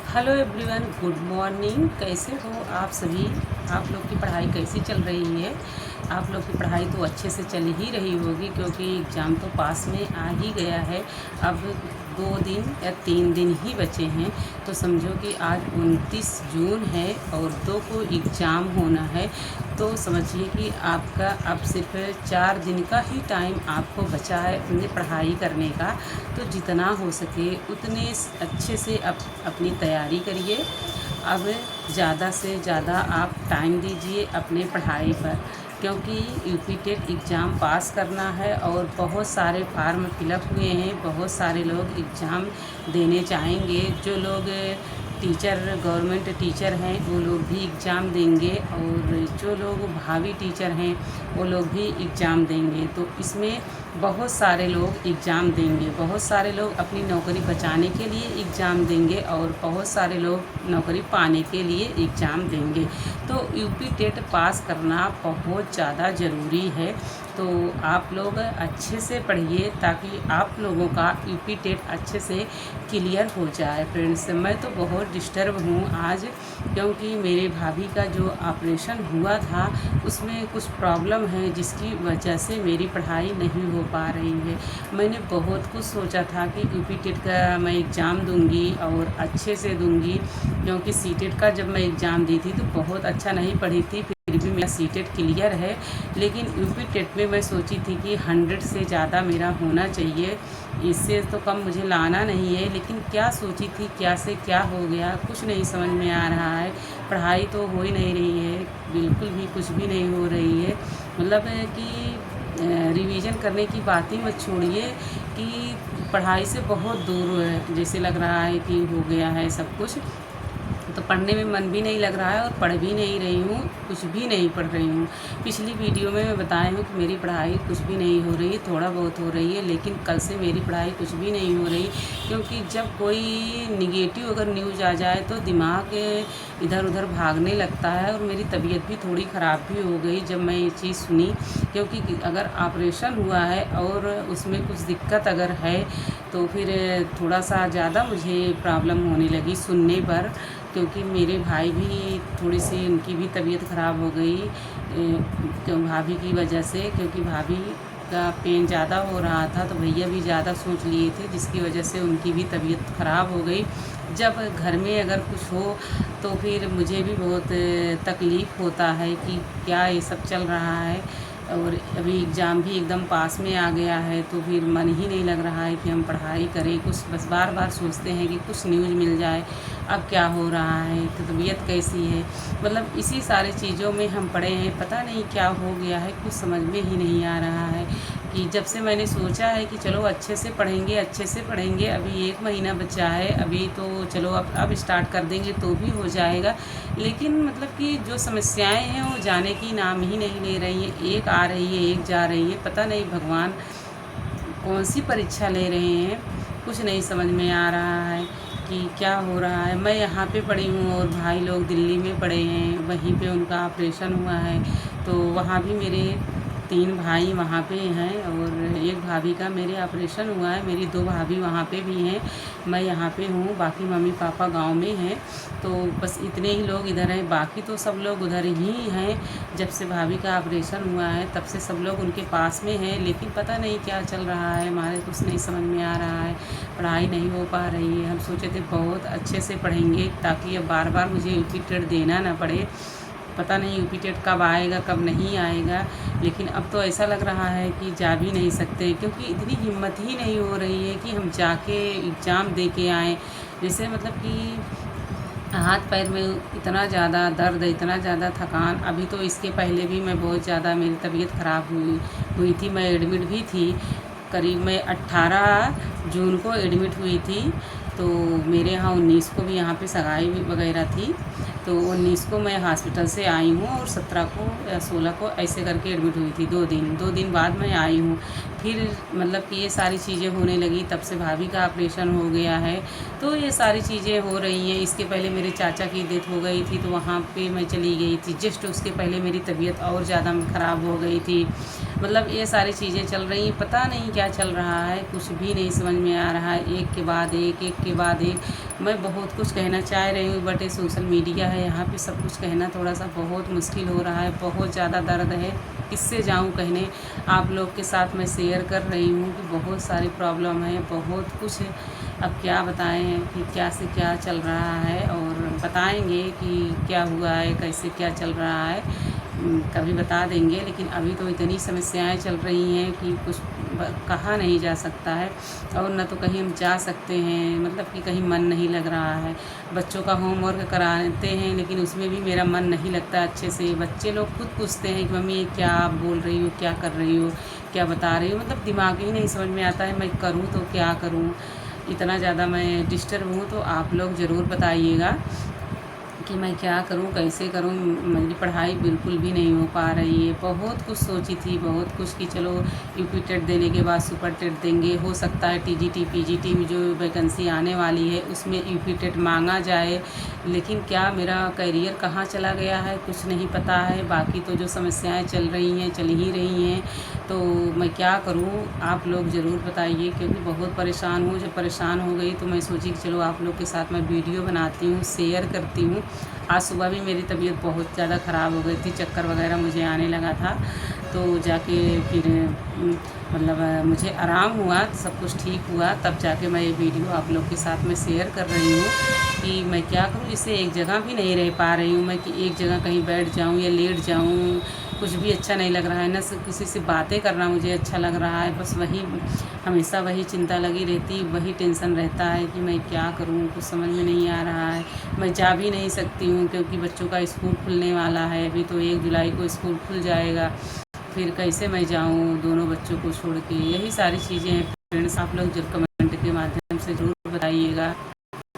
Hello everyone, good morning. कैसे हो आप सभी? आप लोग की पढ़ाई कैसी चल रही है? आप लोग की पढ़ाई तो अच्छे से चल ही रही होगी, क्योंकि एग्ज़ाम तो पास में आ ही गया है। अब 2 दिन या 3 दिन ही बचे हैं, तो समझो कि आज 29 जून है और 2 को एग्ज़ाम होना है। तो समझिए कि आपका अब सिर्फ 4 दिन का ही टाइम आपको बचा है अपनी पढ़ाई करने का। तो जितना हो सके उतने अच्छे से अपनी तैयारी करिए। अब ज़्यादा से ज़्यादा आप टाइम दीजिए अपने पढ़ाई पर, क्योंकि यूपी टेट एग्ज़ाम पास करना है और बहुत सारे फार्म फिलअप हुए हैं। बहुत सारे लोग एग्ज़ाम देने चाहेंगे। जो लोग टीचर गवर्नमेंट टीचर हैं वो लोग भी एग्ज़ाम देंगे, और जो लोग भावी टीचर हैं वो लोग भी एग्ज़ाम देंगे। तो इसमें बहुत सारे लोग एग्ज़ाम देंगे। बहुत सारे लोग अपनी नौकरी बचाने के लिए एग्ज़ाम देंगे और बहुत सारे लोग नौकरी पाने के लिए एग्ज़ाम देंगे। तो यूपी टेट पास करना बहुत ज़्यादा ज़रूरी है। तो आप लोग अच्छे से पढ़िए ताकि आप लोगों का यूपी टेट अच्छे से क्लियर हो जाए। फ्रेंड्स, मैं तो बहुत डिस्टर्ब हूँ आज, क्योंकि मेरे भाभी का जो ऑपरेशन हुआ था उसमें कुछ प्रॉब्लम है, जिसकी वजह से मेरी पढ़ाई नहीं हो पा रही है। मैंने बहुत कुछ सोचा था कि यूपी टेट का मैं एग्ज़ाम दूंगी और अच्छे से दूंगी, क्योंकि सीटेट का जब मैं एग्ज़ाम दी थी तो बहुत अच्छा नहीं पढ़ी थी, फिर भी मेरा सीटेट क्लियर है। लेकिन यूपी टेट में मैं सोची थी कि 100 से ज़्यादा मेरा होना चाहिए, इससे तो कम मुझे लाना नहीं है। लेकिन क्या सोची थी, क्या से क्या हो गया, कुछ नहीं समझ में आ रहा है। पढ़ाई तो हो ही नहीं रही है, बिल्कुल भी कुछ भी नहीं हो रही है। मतलब कि रिवीजन करने की बात ही मत छोड़िए, कि पढ़ाई से बहुत दूर जैसे लग रहा है कि हो गया है सब कुछ। तो पढ़ने में मन भी नहीं लग रहा है और पढ़ भी नहीं रही हूँ, कुछ भी नहीं पढ़ रही हूँ। पिछली वीडियो में मैं बताई हूँ कि मेरी पढ़ाई कुछ भी नहीं हो रही है, थोड़ा बहुत हो रही है, लेकिन कल से मेरी पढ़ाई कुछ भी नहीं हो रही। क्योंकि जब कोई निगेटिव अगर न्यूज़ आ जाए तो दिमाग इधर उधर भागने लगता है, और मेरी तबीयत भी थोड़ी ख़राब भी हो गई जब मैं ये चीज़ सुनी। क्योंकि अगर ऑपरेशन हुआ है और उसमें कुछ दिक्कत अगर है तो फिर थोड़ा सा ज़्यादा मुझे प्रॉब्लम होने लगी सुनने पर। क्योंकि मेरे भाई भी थोड़ी सी, उनकी भी तबीयत ख़राब हो गई भाभी की वजह से। क्योंकि भाभी का पेन ज़्यादा हो रहा था तो भैया भी ज़्यादा सोच लिए थे, जिसकी वजह से उनकी भी तबीयत ख़राब हो गई। जब घर में अगर कुछ हो तो फिर मुझे भी बहुत तकलीफ़ होता है कि क्या ये सब चल रहा है। और अभी एग्ज़ाम भी एकदम पास में आ गया है, तो फिर मन ही नहीं लग रहा है कि हम पढ़ाई करें कुछ। बस बार बार सोचते हैं कि कुछ न्यूज़ मिल जाए, अब क्या हो रहा है, तो तबीयत कैसी है। मतलब इसी सारी चीज़ों में हम पड़े हैं, पता नहीं क्या हो गया है, कुछ समझ में ही नहीं आ रहा है। कि जब से मैंने सोचा है कि चलो अच्छे से पढ़ेंगे, अच्छे से पढ़ेंगे, अभी 1 महीना बचा है, अभी तो चलो अब स्टार्ट कर देंगे तो भी हो जाएगा। लेकिन मतलब कि जो समस्याएं हैं वो जाने की नाम ही नहीं ले रही हैं। एक आ रही है, एक जा रही है, पता नहीं भगवान कौन सी परीक्षा ले रहे हैं, कुछ नहीं समझ में आ रहा है कि क्या हो रहा है। मैं यहाँ पे पढ़ी हूँ और भाई लोग दिल्ली में पढ़े हैं, वहीं पे उनका ऑपरेशन हुआ है। तो वहाँ भी मेरे 3 भाई वहाँ पे हैं, और एक भाभी का मेरे ऑपरेशन हुआ है। मेरी 2 भाभी वहाँ पे भी हैं, मैं यहाँ पे हूँ, बाकी मम्मी पापा गांव में हैं। तो बस इतने ही लोग इधर हैं, बाकी तो सब लोग उधर ही हैं। जब से भाभी का ऑपरेशन हुआ है तब से सब लोग उनके पास में हैं। लेकिन पता नहीं क्या चल रहा है, हमारे कुछ नहीं समझ में आ रहा है, पढ़ाई नहीं हो पा रही है। हम सोचे थे बहुत अच्छे से पढ़ेंगे ताकि अब बार बार मुझे यूपी टेट देना ना पड़े। पता नहीं यूपी टेट कब आएगा कब नहीं आएगा, लेकिन अब तो ऐसा लग रहा है कि जा भी नहीं सकते, क्योंकि इतनी हिम्मत ही नहीं हो रही है कि हम जाके एग्ज़ाम दे के आएँ। जैसे मतलब कि हाथ पैर में इतना ज़्यादा दर्द, इतना ज़्यादा थकान। अभी तो इसके पहले भी मैं बहुत ज़्यादा, मेरी तबीयत ख़राब हुई थी, मैं एडमिट भी थी। करीब मैं 18 जून को एडमिट हुई थी। तो मेरे यहाँ 19 को भी यहाँ पे सगाई वगैरह थी, तो 19 को मैं हॉस्पिटल से आई हूँ, और 17 को या 16 को ऐसे करके एडमिट हुई थी। 2 दिन बाद मैं आई हूँ। फिर मतलब कि ये सारी चीज़ें होने लगी, तब से भाभी का ऑपरेशन हो गया है, तो ये सारी चीज़ें हो रही हैं। इसके पहले मेरे चाचा की डेथ हो गई थी, तो वहाँ पे मैं चली गई थी। जस्ट उसके पहले मेरी तबीयत और ज़्यादा ख़राब हो गई थी। मतलब ये सारी चीज़ें चल रही हैं, पता नहीं क्या चल रहा है, कुछ भी नहीं समझ में आ रहा है। एक के बाद एक के बाद एक मैं बहुत कुछ कहना चाह रही हूँ, बट ये सोशल मीडिया है, यहाँ पे सब कुछ कहना थोड़ा सा बहुत मुश्किल हो रहा है। बहुत ज़्यादा दर्द है, किससे जाऊँ कहने। आप लोग के साथ मैं शेयर कर रही हूँ कि बहुत सारी प्रॉब्लम है, बहुत कुछ है। अब क्या बताएं कि क्या से क्या चल रहा है, और बताएंगे कि क्या हुआ है, कैसे क्या चल रहा है, कभी बता देंगे। लेकिन अभी तो इतनी समस्याएं चल रही हैं कि कुछ कहा नहीं जा सकता है, और न तो कहीं हम जा सकते हैं, मतलब कि कहीं मन नहीं लग रहा है। बच्चों का होमवर्क कराते हैं, लेकिन उसमें भी मेरा मन नहीं लगता अच्छे से। बच्चे लोग खुद पूछते हैं कि मम्मी ये क्या आप बोल रही हो, क्या कर रही हो, क्या बता रही हो, मतलब दिमाग ही नहीं समझ में आता है मैं करूँ तो क्या करूँ। इतना ज़्यादा मैं डिस्टर्ब हूँ, तो आप लोग ज़रूर बताइएगा कि मैं क्या करूं, कैसे करूं। मेरी पढ़ाई बिल्कुल भी नहीं हो पा रही है। बहुत कुछ सोची थी, बहुत कुछ कि चलो यूपी टेट देने के बाद सुपर टेट देंगे, हो सकता है टीजीटी पीजीटी में जो वैकेंसी आने वाली है उसमें यूपी टेट मांगा जाए। लेकिन क्या मेरा करियर कहाँ चला गया है कुछ नहीं पता है। बाकी तो जो समस्याएं चल रही हैं, चल ही रही हैं, तो मैं क्या करूं, आप लोग ज़रूर बताइए, क्योंकि बहुत परेशान हूँ। जब परेशान हो गई तो मैं सोची कि चलो आप लोग के साथ मैं वीडियो बनाती हूँ, शेयर करती हूँ। आज सुबह भी मेरी तबीयत बहुत ज़्यादा ख़राब हो गई थी, चक्कर वगैरह मुझे आने लगा था, तो जाके फिर मतलब मुझे आराम हुआ, सब कुछ ठीक हुआ, तब जाके मैं ये वीडियो आप लोग के साथ में शेयर कर रही हूँ कि मैं क्या करूँ। इससे एक जगह भी नहीं रह पा रही हूँ मैं, कि एक जगह कहीं बैठ जाऊँ या लेट जाऊँ, कुछ भी अच्छा नहीं लग रहा है। ना किसी से बातें करना मुझे अच्छा लग रहा है, बस वही हमेशा वही चिंता लगी रहती, वही टेंशन रहता है कि मैं क्या करूँ, कुछ समझ में नहीं आ रहा है। मैं जा भी नहीं सकती हूँ क्योंकि बच्चों का स्कूल खुलने वाला है, अभी तो 1 जुलाई को स्कूल खुल जाएगा। फिर कैसे मैं जाऊँ दोनों बच्चों को छोड़ के। यही सारी चीज़ें हैं फ्रेंड्स, आप लोग जब कमेंट के माध्यम से ज़रूर बताइएगा।